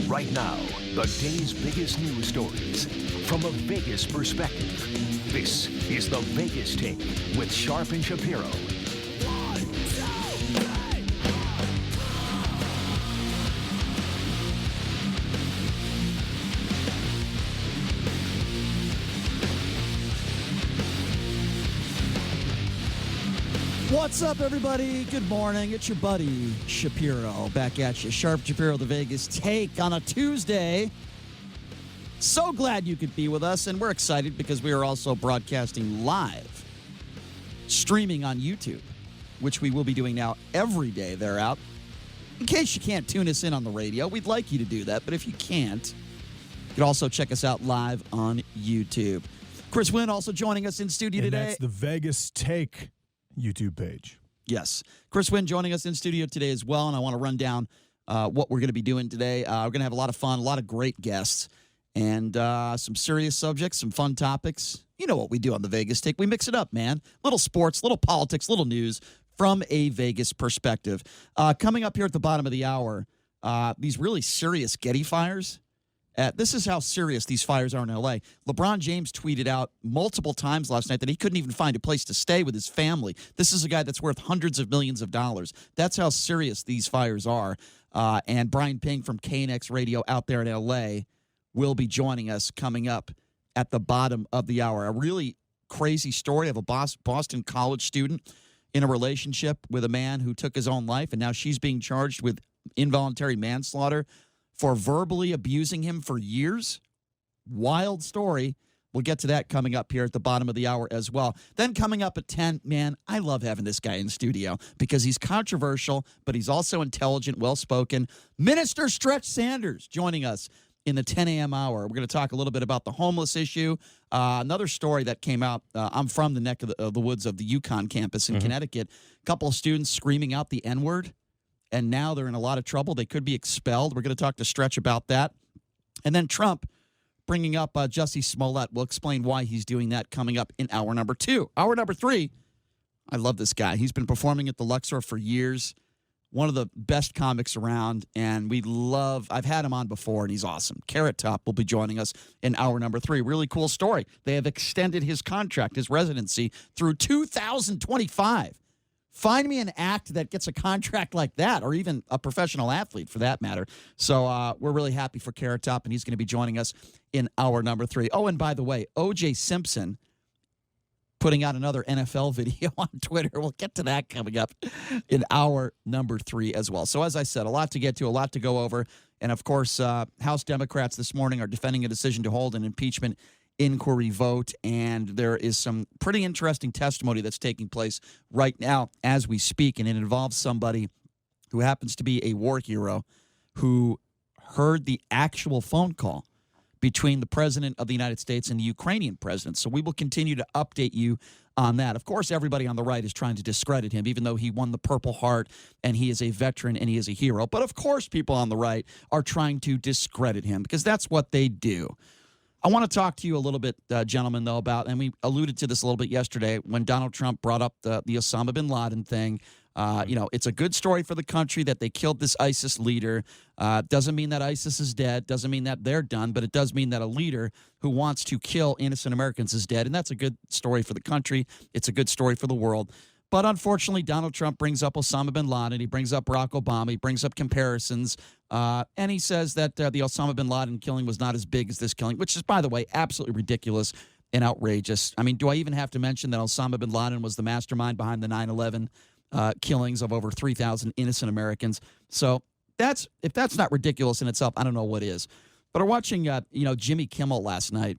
Right now, the day's biggest news stories from a Vegas perspective. This is the Vegas Take with Sharp and Shapiro. What's up, everybody? Good morning. It's your buddy Shapiro back at you. Sharp Shapiro, the Vegas Take on a Tuesday. So glad you could be with us, and we're excited because we are also broadcasting live, streaming on YouTube, which we will be doing now every day they're out. In case you can't tune us in on the radio, we'd like you to do that, but if you can't, you can also check us out live on YouTube. Chris Wynn also joining us in studio today. That's the Vegas Take YouTube page. Yes. Chris Wynn joining us in studio today as well, and I want to run down what we're going to be doing today. We're going to have a lot of fun, a lot of great guests, and some serious subjects, some fun topics. You know what we do on the Vegas Take. We mix it up, man. Little sports, little politics, little news from a Vegas perspective. Coming up here at the bottom of the hour, these really serious Getty fires. This is how serious these fires are in L.A. LeBron James tweeted out multiple times last night that he couldn't even find a place to stay with his family. This is a guy that's worth hundreds of millions of dollars. That's how serious these fires are. And Brian Ping from KNX Radio out there in L.A. will be joining us coming up at the bottom of the hour. A really crazy story of a Boston college student in a relationship with a man who took his own life, and now she's being charged with involuntary manslaughter for verbally abusing him for years. Wild story. We'll get to that coming up here at the bottom of the hour as well. Then coming up at 10, man, I love having this guy in studio because he's controversial, but he's also intelligent, well-spoken. Minister Stretch Sanders joining us in the 10 a.m. hour. We're going to talk a little bit about the homeless issue. Another story that came out, I'm from the neck of the woods of the UConn campus in Connecticut. A couple of students screaming out the N-word. And now they're in a lot of trouble. They could be expelled. We're going to talk to Stretch about that. And then Trump bringing up Jussie Smollett. We'll explain why he's doing that coming up in hour number 2. Hour number 3, I love this guy. He's been performing at the Luxor for years. One of the best comics around, and I've had him on before, and he's awesome. Carrot Top will be joining us in hour number 3. Really cool story. They have extended his contract, his residency, through 2025. Find me an act that gets a contract like that, or even a professional athlete for that matter. So we're really happy for Carrot Top, and he's going to be joining us in hour number 3. Oh, and by the way, O.J. Simpson putting out another NFL video on Twitter. We'll get to that coming up in hour number 3 as well. So as I said, a lot to get to, a lot to go over. And, of course, House Democrats this morning are defending a decision to hold an impeachment inquiry vote, and there is some pretty interesting testimony that's taking place right now as we speak, and it involves somebody who happens to be a war hero who heard the actual phone call between the president of the United States and the Ukrainian president. So we will continue to update you on that. Of course, everybody on the right is trying to discredit him, even though he won the Purple Heart and he is a veteran and he is a hero. But of course, people on the right are trying to discredit him because that's what they do. I want to talk to you a little bit, gentlemen, though, about, and we alluded to this a little bit yesterday when Donald Trump brought up the Osama Bin Laden thing. It's a good story for the country that they killed this ISIS leader. Doesn't mean that ISIS is dead. Doesn't mean that they're done. But it does mean that a leader who wants to kill innocent Americans is dead. And that's a good story for the country. It's a good story for the world. But unfortunately, Donald Trump brings up Osama bin Laden. He brings up Barack Obama. He brings up comparisons. And he says that the Osama bin Laden killing was not as big as this killing, which is, by the way, absolutely ridiculous and outrageous. I mean, do I even have to mention that Osama bin Laden was the mastermind behind the 9/11 killings of over 3,000 innocent Americans? So if that's not ridiculous in itself, I don't know what is. But I'm watching, Jimmy Kimmel last night.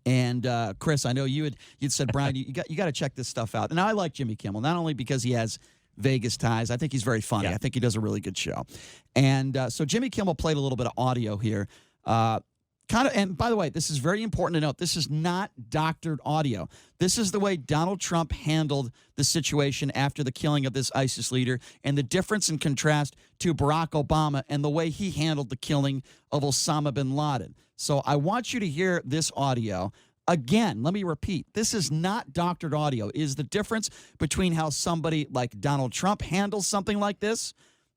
And Chris, I know you'd said, Brian, you got to check this stuff out. And I like Jimmy Kimmel, not only because he has Vegas ties. I think he's very funny. Yeah. I think he does a really good show. And so Jimmy Kimmel played a little bit of audio here. And by the way, this is very important to note. This is not doctored audio. This is the way Donald Trump handled the situation after the killing of this ISIS leader, and the difference in contrast to Barack Obama and the way he handled the killing of Osama bin Laden. So I want you to hear this audio. Again, let me repeat, this is not doctored audio. It is the difference between how somebody like Donald Trump handles something like this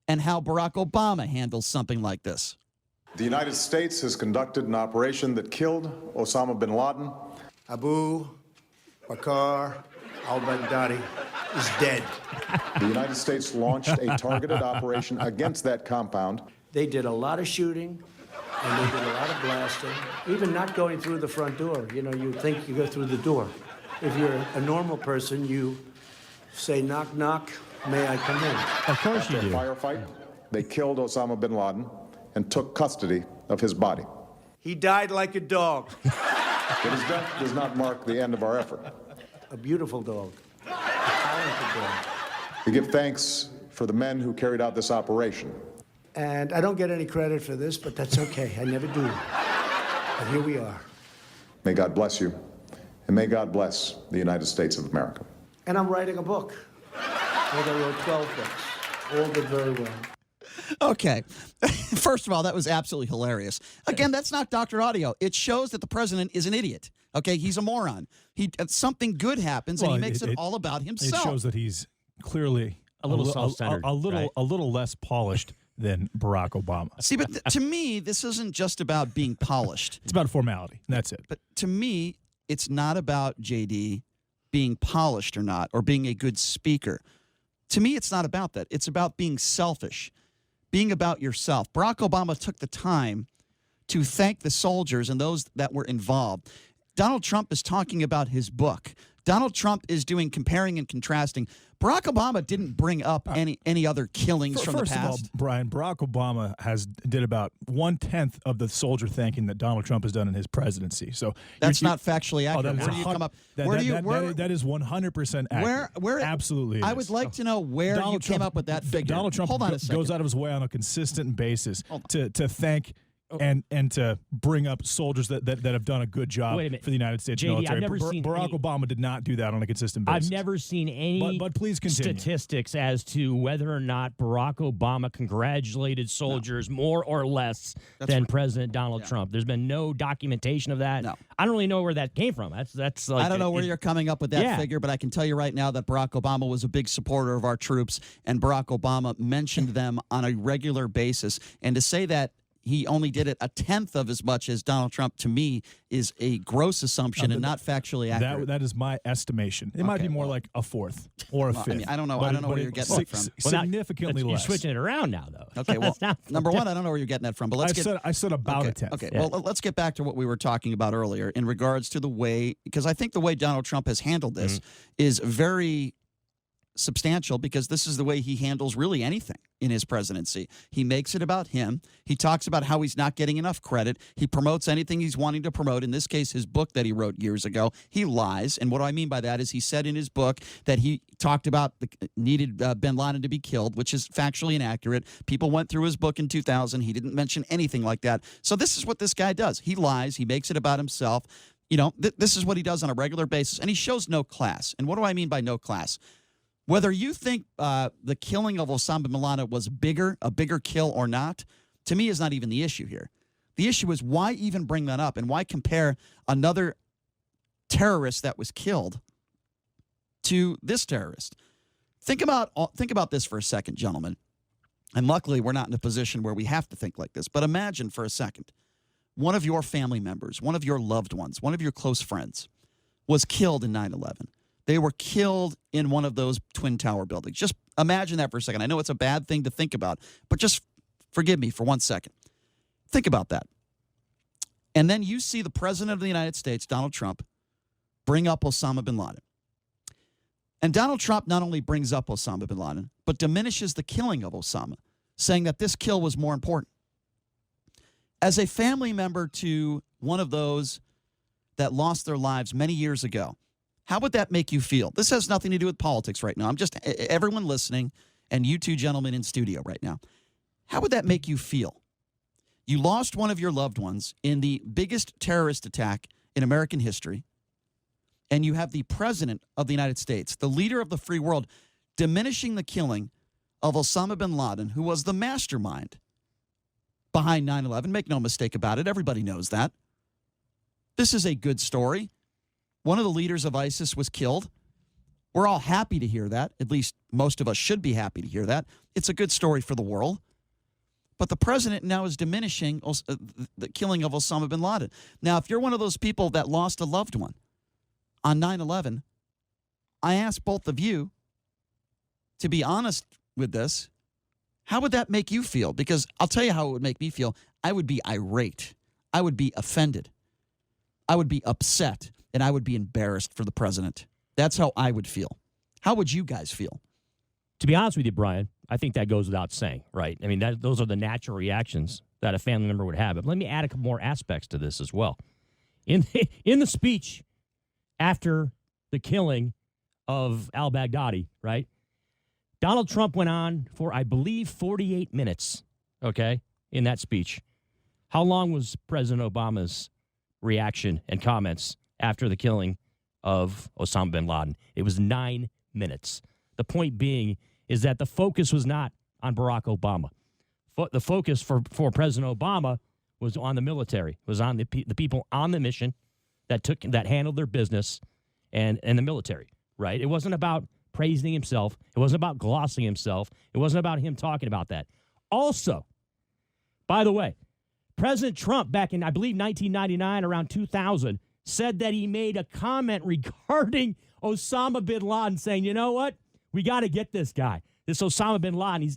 and how Barack Obama handles something like this. The United States has conducted an operation that killed Osama bin Laden. Abu Bakr al-Baghdadi is dead. The United States launched a targeted operation against that compound. They did a lot of shooting, and they did a lot of blasting, even not going through the front door. You know, you think you go through the door. If you're a normal person, you say, knock, knock, may I come in? Of course you After do. a firefight, they killed Osama bin Laden and took custody of his body. He died like a dog. But his death does not mark the end of our effort. A beautiful dog. A talented dog. We give thanks for the men who carried out this operation. And I don't get any credit for this, but that's okay. I never do. But here we are. May God bless you, and may God bless the United States of America. And I'm writing a book. I wrote 12 books. All did very well. Okay. First of all, that was absolutely hilarious. Again, that's not Dr. Audio. It shows that the president is an idiot. Okay, he's a moron. Something good happens, and he makes it all about himself. It shows that he's clearly A little self-centered, a little right? a little less polished than Barack Obama. See, but to me, this isn't just about being polished. It's about a formality. That's it. But to me, it's not about JD being polished or not, or being a good speaker. To me, it's not about that. It's about being selfish, being about yourself. Barack Obama took the time to thank the soldiers and those that were involved. Donald Trump is talking about his book. Donald Trump is doing comparing and contrasting. Barack Obama didn't bring up any other killings from the past. First of all, Brian, Barack Obama did about 1/10 of the soldier thanking that Donald Trump has done in his presidency. So that's not factually accurate. That Where do you come up? That is 100% accurate. Where absolutely? I would like to know where Donald you came up with that figure. Donald Trump Hold on a second. goes out of his way on a consistent basis to thank and to bring up soldiers that have done a good job for the United States JD, military. I've never seen Barack Obama did not do that on a consistent basis. I've never seen any but please continue. statistics as to whether or not Barack Obama congratulated soldiers more or less than President Donald Trump. There's been no documentation of that. No. I don't really know where that came from. That's like I don't know where you're coming up with that figure, but I can tell you right now that Barack Obama was a big supporter of our troops, and Barack Obama mentioned them on a regular basis. And to say that he only did it 1/10 of as much as Donald Trump, to me, is a gross assumption and not factually accurate. That is my estimation. It might be more like a fourth or a fifth. I mean, I don't know. I don't know where you're getting that from. Significantly You're less. switching it around now, though. Okay, well, number one, I don't know where you're getting that from. But I said about a tenth. Okay, well, let's get back to what we were talking about earlier in regards to the way, because I think the way Donald Trump has handled this is very substantial, because this is the way he handles really anything in his presidency. He makes it about him. He talks about how he's not getting enough credit. He promotes anything he's wanting to promote. In this case, his book that he wrote years ago. He lies. And what I mean by that is he said in his book that he talked about needed bin Laden to be killed, which is factually inaccurate. People went through his book in 2000. He didn't mention anything like that. So this is what this guy does. He lies. He makes it about himself. You know, this is what he does on a regular basis. And he shows no class. And what do I mean by no class? Whether you think the killing of Osama bin Laden was a bigger kill or not, to me is not even the issue here. The issue is, why even bring that up, and why compare another terrorist that was killed to this terrorist? Think about this for a second, gentlemen. And luckily, we're not in a position where we have to think like this. But imagine for a second, one of your family members, one of your loved ones, one of your close friends was killed in 9/11. They were killed in one of those Twin Tower buildings. Just imagine that for a second. I know it's a bad thing to think about, but just forgive me for 1 second. Think about that. And then you see the President of the United States, Donald Trump, bring up Osama bin Laden. And Donald Trump not only brings up Osama bin Laden, but diminishes the killing of Osama, saying that this kill was more important. As a family member to one of those that lost their lives many years ago, how would that make you feel? This has nothing to do with politics right now. I'm just, everyone listening, and you two gentlemen in studio right now, how would that make you feel? You lost one of your loved ones in the biggest terrorist attack in American history, and you have the President of the United States, the leader of the free world, diminishing the killing of Osama bin Laden, who was the mastermind behind 9/11. Make no mistake about it. Everybody knows that. This is a good story. One of the leaders of ISIS was killed. We're all happy to hear that. At least most of us should be happy to hear that. It's a good story for the world. But the president now is diminishing the killing of Osama bin Laden. Now, if you're one of those people that lost a loved one on 9/11, I ask both of you to be honest with this. How would that make you feel? Because I'll tell you how it would make me feel. I would be irate. I would be offended. I would be upset, and I would be embarrassed for the president. That's how I would feel. How would you guys feel? To be honest with you, Brian, I think that goes without saying, right? I mean, those are the natural reactions that a family member would have. But let me add a couple more aspects to this as well. In the speech after the killing of al-Baghdadi, right, Donald Trump went on for, I believe, 48 minutes, okay, in that speech. How long was President Obama's reaction and comments after the killing of Osama bin Laden? It was 9 minutes. The point being is that the focus was not on Barack Obama. The focus for President Obama was on the military, was on the people on the mission that handled their business and the military, right? It wasn't about praising himself. It wasn't about glossing himself. It wasn't about him talking about that. Also, by the way, President Trump back in, I believe, 1999, around 2000, said that he made a comment regarding Osama bin Laden, saying, "You know what? We got to get this guy. This Osama bin Laden.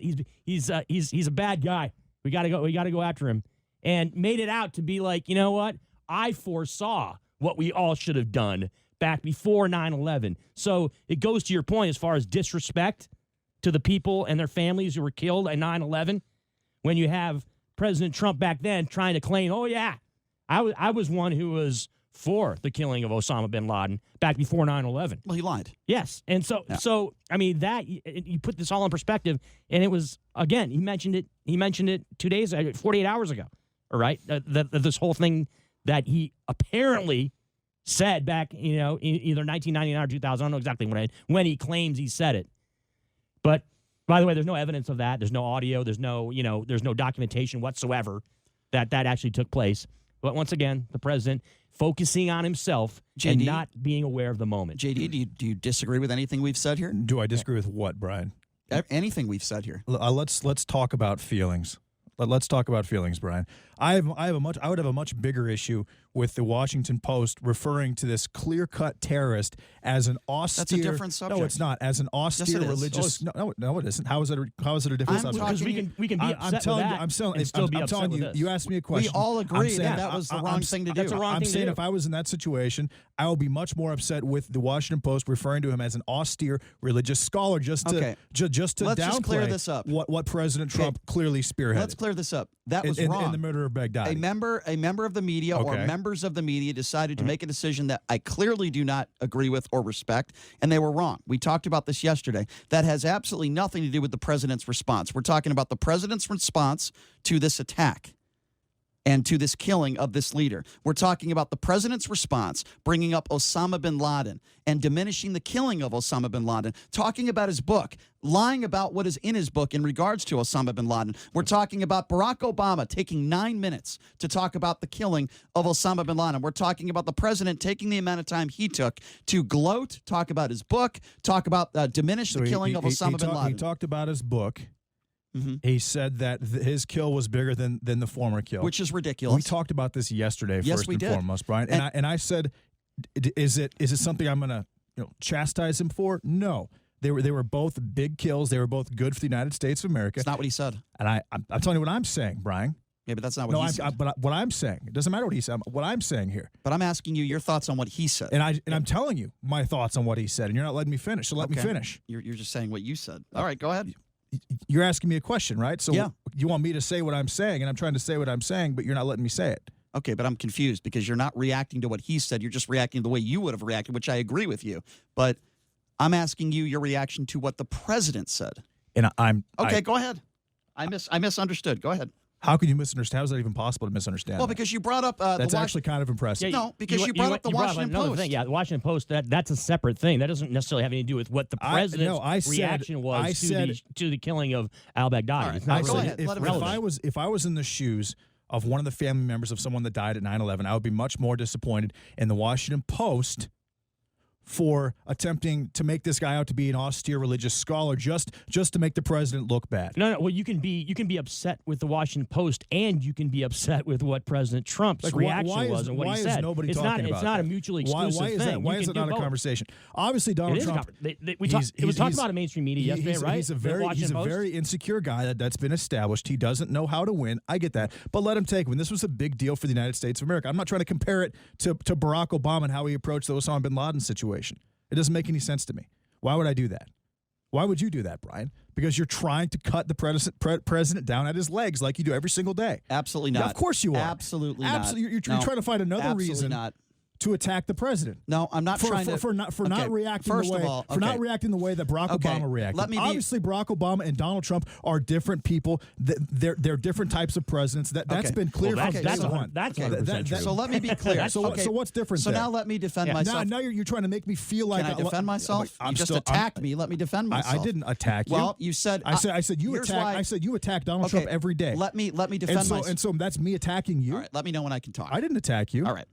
He's a bad guy. We got to go after him." And made it out to be like, you know what? I foresaw what we all should have done back before 9/11. So it goes to your point as far as disrespect to the people and their families who were killed at 9/11. When you have President Trump back then trying to claim, "Oh yeah, I was one who was for the killing of Osama bin Laden back before 9/11. Well, he lied. Yes. And so I mean, that you put this all in perspective, and it was, again, he mentioned it 2 days, 48 hours ago. All right. This whole thing that he apparently said back, in either 1999 or 2000. I don't know exactly when he claims he said it. But by the way, there's no evidence of that. There's no audio. There's no documentation whatsoever that actually took place. But once again, the president focusing on himself and not being aware of the moment. JD, do you disagree with anything we've said here? Do I disagree with what, Brian? Anything we've said here. Let's talk about feelings. Let's talk about feelings, Brian. I would have a much bigger issue with the Washington Post referring to this clear-cut terrorist as an austere. That's a different subject. No, it's not. As an austere religious. No, it isn't. How is it a different subject? Because we can be upset with that. I'm telling you. You asked me a question. We all agree that was the wrong thing to do. That's a wrong thing to do. I'm saying if I was in that situation, I would be much more upset with the Washington Post referring to him as an austere religious scholar, just to downplay just clear this up. What President Trump clearly spearheaded. Let's clear this up. That was wrong. In the murder of Baghdadi. A member of the media or members of the media decided to make a decision that I clearly do not agree with or respect, and they were wrong. We talked about this yesterday. That has absolutely nothing to do with the president's response. We're talking about the president's response to this attack and to this killing of this leader. We're talking about the president's response, bringing up Osama bin Laden and diminishing the killing of Osama bin Laden, talking about his book, lying about what is in his book in regards to Osama bin Laden. We're talking about Barack Obama taking 9 minutes to talk about the killing of Osama bin Laden. We're talking about the president taking the amount of time he took to gloat, talk about his book, talk about diminish the killing of Osama bin Laden. He talked about his book. Mm-hmm. He said that his kill was bigger than the former kill, which is ridiculous. We talked about this yesterday, yes, first and foremost, Brian. And I said, is it something I'm going to chastise him for? No, they were both big kills. They were both good for the United States of America. It's not what he said. And I'm telling you what I'm saying, Brian. Yeah, but that's not what he said. But what I'm saying, it doesn't matter what he said. What I'm saying here. But I'm asking you your thoughts on what he said. And I'm telling you my thoughts on what he said, and you're not letting me finish. So let me finish. You're just saying what you said. All right, go ahead. You're asking me a question, right? So yeah. You want me to say what I'm saying, and I'm trying to say what I'm saying, but you're not letting me say it. Okay, but I'm confused because you're not reacting to what he said. You're just reacting the way you would have reacted, which I agree with you. But I'm asking you your reaction to what the president said. And go ahead. I misunderstood. Go ahead. How can you misunderstand? How is that even possible to misunderstand? Well, because you brought up that's actually kind of impressive. Yeah, no, because you brought up the Washington Post. Thing. Yeah, the Washington Post. That's a separate thing. That doesn't necessarily have anything to do with what the president's reaction was to the killing of al-Baghdadi. Right, go ahead. If I was in the shoes of one of the family members of someone that died at 9/11, I would be much more disappointed in the Washington Post for attempting to make this guy out to be an austere religious scholar just to make the president look bad. No. Well, you can be upset with the Washington Post, and you can be upset with what President Trump's reaction was and what he said. Why is nobody talking about It's not that? a mutually exclusive why is thing. That? Why is it not a conversation? Obviously, Donald Trump. It was talked about in mainstream media yesterday, right? He's a very insecure guy that's been established. He doesn't know how to win. I get that, but let him take it. This was a big deal for the United States of America. I'm not trying to compare it to Barack Obama and how he approached the Osama Bin Laden situation. It doesn't make any sense to me. Why would I do that? Why would you do that, Brian? Because you're trying to cut the president down at his legs like you do every single day. Absolutely not. Yeah, of course you are. Absolutely not. You're trying to find another reason not. to attack the president. No, I'm not trying to. Not reacting first the way of all, not reacting the way that Barack Obama reacted. Obviously, Barack Obama and Donald Trump are different people. They're different types of presidents. That's been clear from day one. That's 100% true. So let me be clear. So what's different? So there? now let me defend myself. Now you're trying to make me feel like Can I defend myself? You just attacked me. Let me defend myself. I didn't attack you. Well, you said I said you attack Donald Trump every day. Let me defend myself. And so that's me attacking you. All right, let me know when I can talk. I didn't attack you. All right.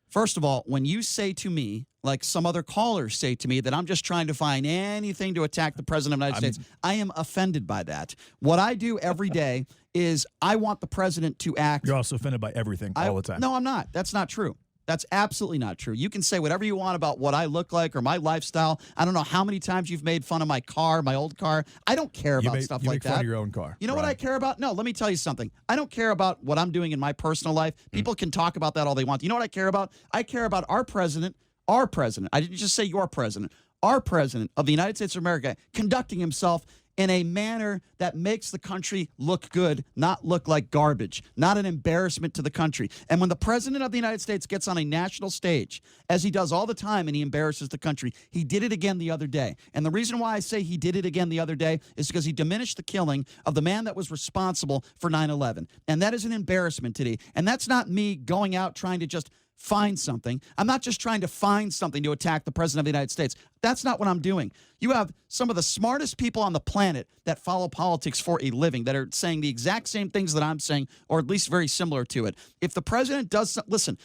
First of all, when you say to me, like some other callers say to me, that I'm just trying to find anything to attack the president of the United States, I am offended by that. What I do every day is I want the president to act. You're also offended by everything all the time. No, I'm not. That's not true. That's absolutely not true. You can say whatever you want about what I look like or my lifestyle. I don't know how many times you've made fun of my car, my old car. I don't care about stuff like that. You make fun of your own car. You know what I care about? No, let me tell you something. I don't care about what I'm doing in my personal life. People can talk about that all they want. You know what I care about? I care about our president. I didn't just say your president. Our president of the United States of America conducting himself in a manner that makes the country look good, not look like garbage, not an embarrassment to the country. And when the president of the United States gets on a national stage, as he does all the time, and he embarrasses the country, he did it again the other day. And the reason why I say he did it again the other day is because he diminished the killing of the man that was responsible for 9/11. And that is an embarrassment today. And that's not me going out trying to just find something. I'm not just trying to find something to attack the president of the United States. That's not what I'm doing. You have some of the smartest people on the planet that follow politics for a living that are saying the exact same things that I'm saying, or at least very similar to it. If the president does listen,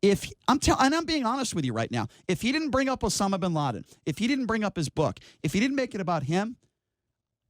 and I'm being honest with you right now, if he didn't bring up Osama bin Laden, if he didn't bring up his book, if he didn't make it about him,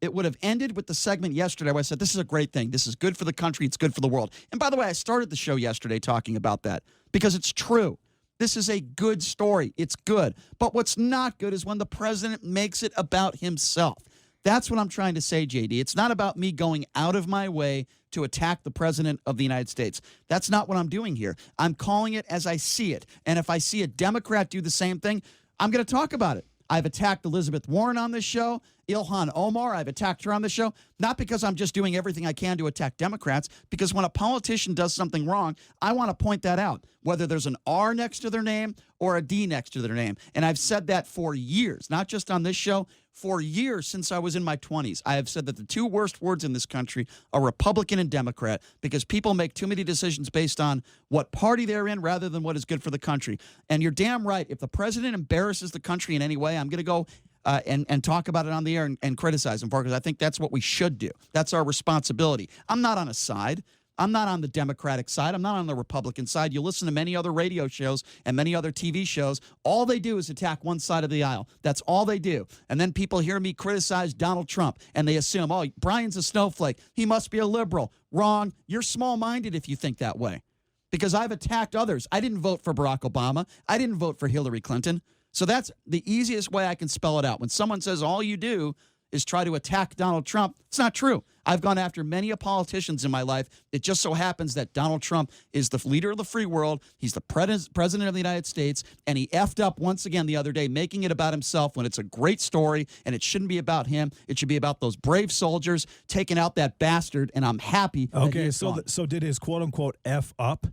it would have ended with the segment yesterday where I said, this is a great thing. This is good for the country. It's good for the world. And by the way, I started the show yesterday talking about that because it's true. This is a good story. It's good. But what's not good is when the president makes it about himself. That's what I'm trying to say, JD. It's not about me going out of my way to attack the president of the United States. That's not what I'm doing here. I'm calling it as I see it. And if I see a Democrat do the same thing, I'm going to talk about it. I've attacked Elizabeth Warren on this show, Ilhan Omar. I've attacked her on the show, not because I'm just doing everything I can to attack Democrats, because when a politician does something wrong, I want to point that out, whether there's an R next to their name or a D next to their name. And I've said that for years, not just on this show, for years since I was in my 20s. I have said that the two worst words in this country are Republican and Democrat, because people make too many decisions based on what party they're in rather than what is good for the country. And you're damn right. If the president embarrasses the country in any way, I'm going to go and talk about it on the air and criticize him for it, because I think that's what we should do. That's our responsibility. I'm not on a side. I'm not on the Democratic side. I'm not on the Republican side. You listen to many other radio shows and many other TV shows. All they do is attack one side of the aisle. That's all they do. And then people hear me criticize Donald Trump, and they assume, oh, Brian's a snowflake. He must be a liberal. Wrong. You're small-minded if you think that way, because I've attacked others. I didn't vote for Barack Obama. I didn't vote for Hillary Clinton. So that's the easiest way I can spell it out. When someone says all you do is try to attack Donald Trump, it's not true. I've gone after many politicians in my life. It just so happens that Donald Trump is the leader of the free world. He's the president of the United States, and he effed up once again the other day, making it about himself when it's a great story, and it shouldn't be about him. It should be about those brave soldiers taking out that bastard, and I'm happy that he is gone. So did his quote-unquote F up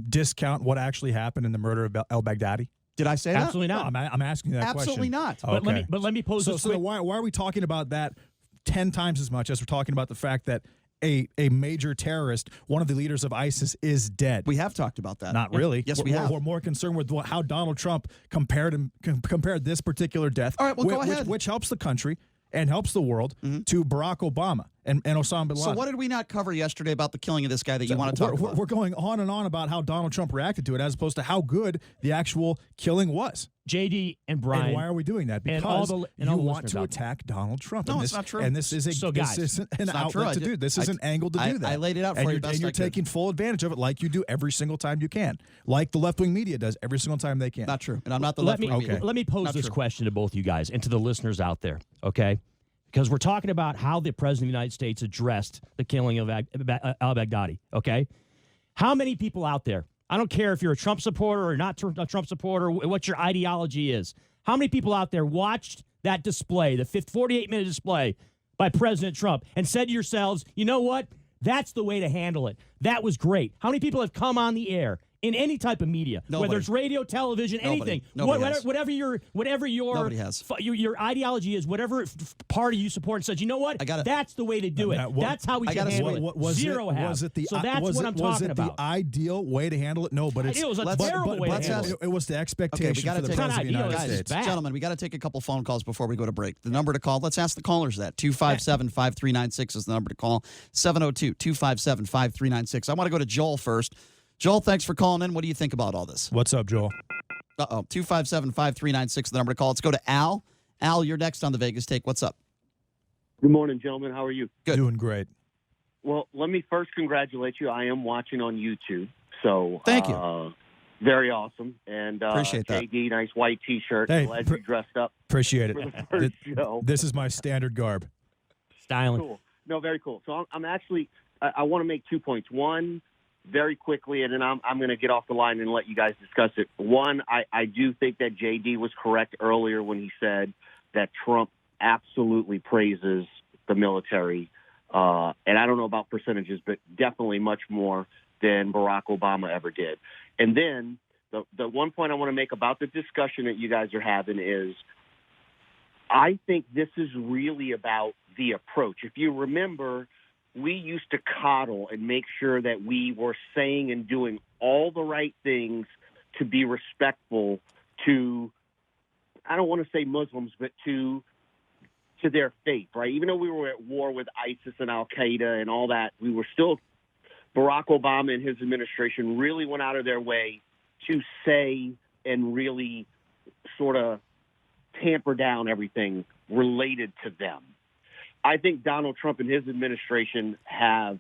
discount what actually happened in the murder of al-Baghdadi? Did I say that? Absolutely not. No, I'm asking you that Absolutely question. not. Okay. But let me pose this. So why are we talking about that 10 times as much as we're talking about the fact that a major terrorist, one of the leaders of ISIS, is dead? We have talked about that. Not really. Yes, we have. We're more concerned with how Donald Trump compared this particular death, all right, well, go ahead. which helps the country and helps the world, to Barack Obama. and Osama bin Laden. So what did we not cover yesterday about the killing of this guy that you want to talk about? We're going on and on about how Donald Trump reacted to it as opposed to how good the actual killing was. JD and Brian. And why are we doing that? and Because all the you want to attack Donald Trump. No, and it's this, not true. And this is guys, this isn't an it's not true. outlet to do. This is an angle to do that. I laid it out for you best and you're I could. taking full advantage of it like you do every single time you can. Like the left-wing media does every single time they can. Not true. And I'm not the let left me wing. let me pose Not this true. question to both you guys and to the listeners out there, okay? Because we're talking about how the president of the United States addressed the killing of al-Baghdadi, okay? How many people out there, I don't care if you're a Trump supporter or not a Trump supporter, what your ideology is, how many people out there watched that display, the 48-minute display by President Trump, and said to yourselves, you know what? That's the way to handle it. That was great. How many people have come on the air in any type of media, Nobody. whether it's radio, television, anything, Nobody has. whatever Nobody has. your ideology is, whatever party you support, and says, you know what? That's the way to do it. That's how we should handle it. Zero have. Was it the so that's what I'm talking about. the ideal way to handle it? No, but it's It was a terrible way to handle it. It was the expectation gotta for the take- president of the United Guys, States. bad. Gentlemen, we got to take a couple phone calls before we go to break. The number to call, let's ask the callers that. 257-5396 is the number to call. 702-257-5396. I want to go to Joel first. Joel, thanks for calling in. What do you think about all this? What's up, Joel? 257-5396 the number to call. Let's go to Al. Al, you're next on the Vegas Take. What's up? Good morning, gentlemen. How are you? Good. Doing great. Well, let me first congratulate you. I am watching on YouTube, so Thank you. Very awesome. And Appreciate that. JD, nice white T-shirt. Hey, Glad you dressed up Appreciate it. for the first show. This is my standard garb. Styling. Cool. No, very cool. So I'm actually I want to make 2 points. One, very quickly, and then I'm going to get off the line and let you guys discuss it. One, I do think that JD was correct earlier when he said that Trump absolutely praises the military, and I don't know about percentages, but definitely much more than Barack Obama ever did. And then the one point I want to make about the discussion that you guys are having is I think this is really about the approach. If you remember, we used to coddle and make sure that we were saying and doing all the right things to be respectful to, I don't want to say Muslims, but to their faith, right? Even though we were at war with ISIS and Al-Qaeda and all that, we were still, Barack Obama and his administration really went out of their way to say and really sort of tamper down everything related to them. I think Donald Trump and his administration have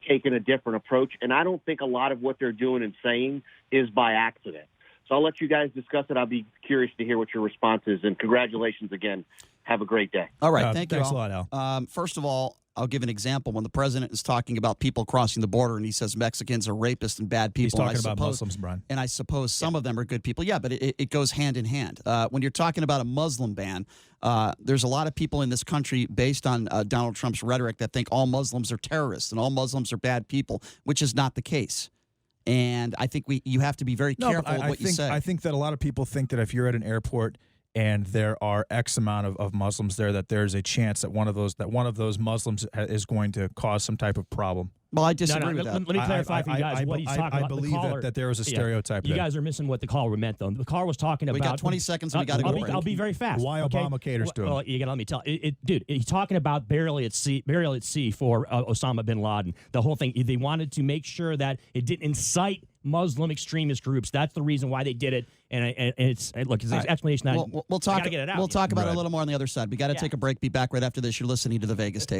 taken a different approach, and I don't think a lot of what they're doing and saying is by accident. So I'll let you guys discuss it. I'll be curious to hear what your response is, and congratulations again. Have a great day. All right. Thank you. Thanks a lot, Al. First of all, I'll give an example. When the president is talking about people crossing the border and he says Mexicans are rapists and bad people. He's talking and about Muslims, Brian. And I suppose some of them are good people. Yeah, but it goes hand in hand. When you're talking about a Muslim ban, there's a lot of people in this country based on Donald Trump's rhetoric that think all Muslims are terrorists and all Muslims are bad people, which is not the case. And I think you have to be very careful with what you say. I think that a lot of people think that if you're at an airport and there are X amount of Muslims there, that there's a chance that one of those Muslims is going to cause some type of problem. Well, I disagree with that. Let me clarify for you guys what he's talking about. I believe the caller, that there was a stereotype You there. guys are missing what the caller meant, though. The caller was talking about... We got 20 seconds and we got to go. I'll be very fast. Why okay? Obama caters to him. Well, you got to let me tell. Dude, he's talking about burial at sea for Osama Bin Laden. The whole thing. They wanted to make sure that it didn't incite Muslim extremist groups. That's the reason why they did it. And it's an explanation. We'll talk. Get it out. We'll talk about it a little more on the other side. We got to take a break. Be back right after this. You're listening to the Vegas Tape.